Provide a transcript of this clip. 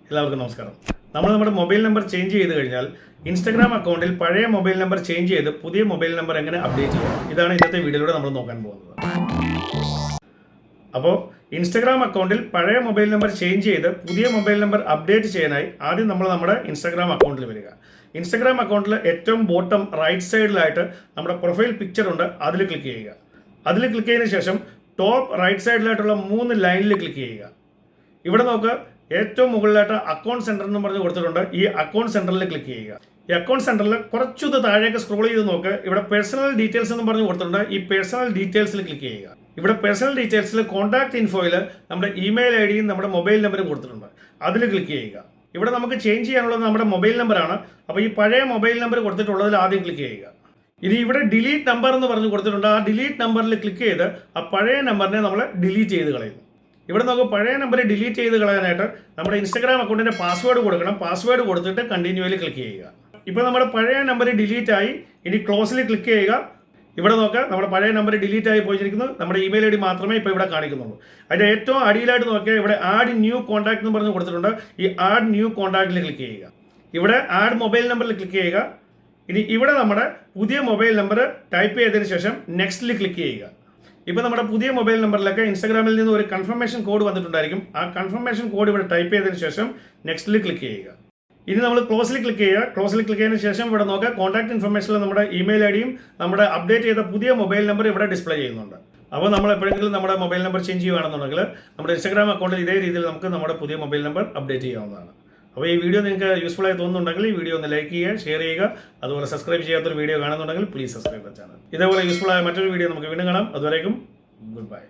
എല്ലാവർക്കും നമസ്കാരം. നമ്മൾ നമ്മുടെ മൊബൈൽ നമ്പർ ചേഞ്ച് ചെയ്ത് കഴിഞ്ഞാൽ ഇൻസ്റ്റാഗ്രാം അക്കൗണ്ടിൽ പഴയ മൊബൈൽ നമ്പർ ചേഞ്ച് ചെയ്ത് പുതിയ മൊബൈൽ നമ്പർ എങ്ങനെ അപ്ഡേറ്റ് ചെയ്യാം, ഇതാണ് ഇന്നത്തെ വീഡിയോയിലൂടെ നമ്മൾ നോക്കാൻ പോകുന്നത്. അപ്പോൾ ഇൻസ്റ്റാഗ്രാം അക്കൗണ്ടിൽ പഴയ മൊബൈൽ നമ്പർ ചേഞ്ച് ചെയ്ത് പുതിയ മൊബൈൽ നമ്പർ അപ്ഡേറ്റ് ചെയ്യാനായി ആദ്യം നമ്മൾ നമ്മുടെ ഇൻസ്റ്റാഗ്രാം അക്കൗണ്ടിൽ വരിക. ഇൻസ്റ്റാഗ്രാം അക്കൗണ്ടിൽ ഏറ്റവും ബോട്ടം റൈറ്റ് സൈഡിലായിട്ട് നമ്മുടെ പ്രൊഫൈൽ പിക്ചർ ഉണ്ട്, അതിൽ ക്ലിക്ക് ചെയ്യുക. അതിൽ ക്ലിക്ക് ചെയ്തതിന് ശേഷം ടോപ്പ് റൈറ്റ് സൈഡിലായിട്ടുള്ള 3 ലൈനിൽ ക്ലിക്ക് ചെയ്യുക. ഇവിടെ നോക്കുക, ഏറ്റവും മുകളിലായിട്ട് അക്കൗണ്ട് സെന്റർ എന്ന് പറഞ്ഞ് കൊടുത്തിട്ടുണ്ട്. ഈ അക്കൗണ്ട് സെന്ററിൽ ക്ലിക്ക് ചെയ്യുക. ഈ അക്കൗണ്ട് സെന്ററിൽ കുറച്ചൊന്ന് താഴേക്ക് സ്ക്രോൾ ചെയ്ത് നോക്കുക, ഇവിടെ പേഴ്സണൽ ഡീറ്റെയിൽസ് എന്ന് പറഞ്ഞ് കൊടുത്തിട്ടുണ്ട്. ഈ പേഴ്സണൽ ഡീറ്റെയിൽസിൽ ക്ലിക്ക് ചെയ്യുക. ഇവിടെ പേഴ്സണൽ ഡീറ്റെയിൽസിൽ കോൺടാക്ട് ഇൻഫോയിൽ നമ്മുടെ ഇമെയിൽ ഐ ഡിയും നമ്മുടെ മൊബൈൽ നമ്പറും കൊടുത്തിട്ടുണ്ട്, അതിൽ ക്ലിക്ക് ചെയ്യുക. ഇവിടെ നമുക്ക് ചേഞ്ച് ചെയ്യാനുള്ളത് നമ്മുടെ മൊബൈൽ നമ്പറാണ്. അപ്പോൾ ഈ പഴയ മൊബൈൽ നമ്പർ കൊടുത്തിട്ടുള്ളതിൽ ആദ്യം ക്ലിക്ക് ചെയ്യുക. ഇനി ഇവിടെ ഡിലീറ്റ് നമ്പർ എന്ന് പറഞ്ഞ് കൊടുത്തിട്ടുണ്ട്. ആ ഡിലീറ്റ് നമ്പറിൽ ക്ലിക്ക് ചെയ്ത് ആ പഴയ നമ്പറിനെ നമ്മൾ ഡിലീറ്റ് ചെയ്ത് കളയുന്നു. ഇവിടെ നമുക്ക് പഴയ നമ്പർ ഡിലീറ്റ് ചെയ്ത് കളയാനായിട്ട് നമ്മുടെ ഇൻസ്റ്റാഗ്രാം അക്കൗണ്ടിന്റെ പാസ്വേഡ് കൊടുക്കണം. പാസ്വേഡ് കൊടുത്തിട്ട് കണ്ടിന്യൂവിൽ ക്ലിക്ക് ചെയ്യുക. ഇപ്പോൾ നമ്മുടെ പഴയ നമ്പർ ഡിലീറ്റ് ആയി. ഇനി ക്ലോസിൽ ക്ലിക്ക് ചെയ്യുക. ഇവിടെ നോക്കുക, നമ്മുടെ പഴയ നമ്പർ ഡിലീറ്റ് ആയി പോയിരിക്കുന്നു. നമ്മുടെ ഇമെയിൽ ഐ ഡി മാത്രമേ ഇപ്പോൾ ഇവിടെ കാണിക്കുന്നുള്ളൂ. അതിന്റെ ഏറ്റവും അടിയിലായിട്ട് നോക്കിയാൽ ഇവിടെ ആഡ് ന്യൂ കോൺടാക്ട് എന്ന് പറഞ്ഞ് കൊടുത്തിട്ടുണ്ട്. ഈ ആഡ് ന്യൂ കോൺടാക്റ്റിൽ ക്ലിക്ക് ചെയ്യുക. ഇവിടെ ആഡ് മൊബൈൽ നമ്പറിൽ ക്ലിക്ക് ചെയ്യുക. ഇനി ഇവിടെ നമ്മുടെ പുതിയ മൊബൈൽ നമ്പർ ടൈപ്പ് ചെയ്തതിന് ശേഷം നെക്സ്റ്റിൽ ക്ലിക്ക് ചെയ്യുക. ഇപ്പോൾ നമ്മുടെ പുതിയ മൊബൈൽ നമ്പറിലൊക്കെ ഇൻസ്റ്റാഗ്രാമിൽ നിന്ന് ഒരു കൺഫർമേഷൻ കോഡ് വന്നിട്ടുണ്ടായിരിക്കും. ആ കൺഫർമേഷൻ കോഡ് ഇവിടെ ടൈപ്പ് ചെയ്തതിന് ശേഷം നെക്സ്റ്റിൽ ക്ലിക്ക് ചെയ്യുക. ഇനി നമ്മൾ ക്ലോസിൽ ക്ലിക്ക് ചെയ്യുക. ക്ലോസിൽ ക്ലിക്ക് ചെയ്തതിന് ശേഷം ഇവിടെ നോക്കുക, കോൺടാക്ട് ഇൻഫർമേഷനിൽ നമ്മുടെ ഇമെയിൽ ഐ ഡിയും നമ്മുടെ അപ്ഡേറ്റ് ചെയ്ത പുതിയ മൊബൈൽ നമ്പർ ഇവിടെ ഡിസ്പ്ലേ ചെയ്യുന്നുണ്ട്. അപ്പോൾ നമ്മൾ എപ്പോഴെങ്കിലും നമ്മുടെ മൊബൈൽ നമ്പർ ചേഞ്ച് ചെയ്യുകയാണെന്നുണ്ടെങ്കിൽ നമ്മുടെ ഇൻസ്റ്റാഗ്രാം അക്കൗണ്ടിൽ ഇതേ രീതിയിൽ നമുക്ക് നമ്മുടെ പുതിയ മൊബൈൽ നമ്പർ അപ്ഡേറ്റ് ചെയ്യാവുന്നതാണ്. അപ്പോൾ ഈ വീഡിയോ നിങ്ങൾക്ക് യൂസ്ഫുൾ ആയി തോന്നുന്നുണ്ടെങ്കിൽ ഈ വീഡിയോ ഒന്ന് ലൈക്ക് ചെയ്യുക, ഷെയർ ചെയ്യുക. അതുപോലെ സബ്സ്ക്രൈബ് ചെയ്യാത്തൊരു വീഡിയോ കാണുന്നുണ്ടെങ്കിൽ പ്ലീസ് സബ്സ്ക്രൈബ് ദ ചാനൽ. ഇതേപോലെ യൂസ്ഫുൾ ആയ മറ്റൊരു വീഡിയോ നമുക്ക് വീണ്ടും കാണാം. അതുവരേക്കും ഗുഡ് ബൈ.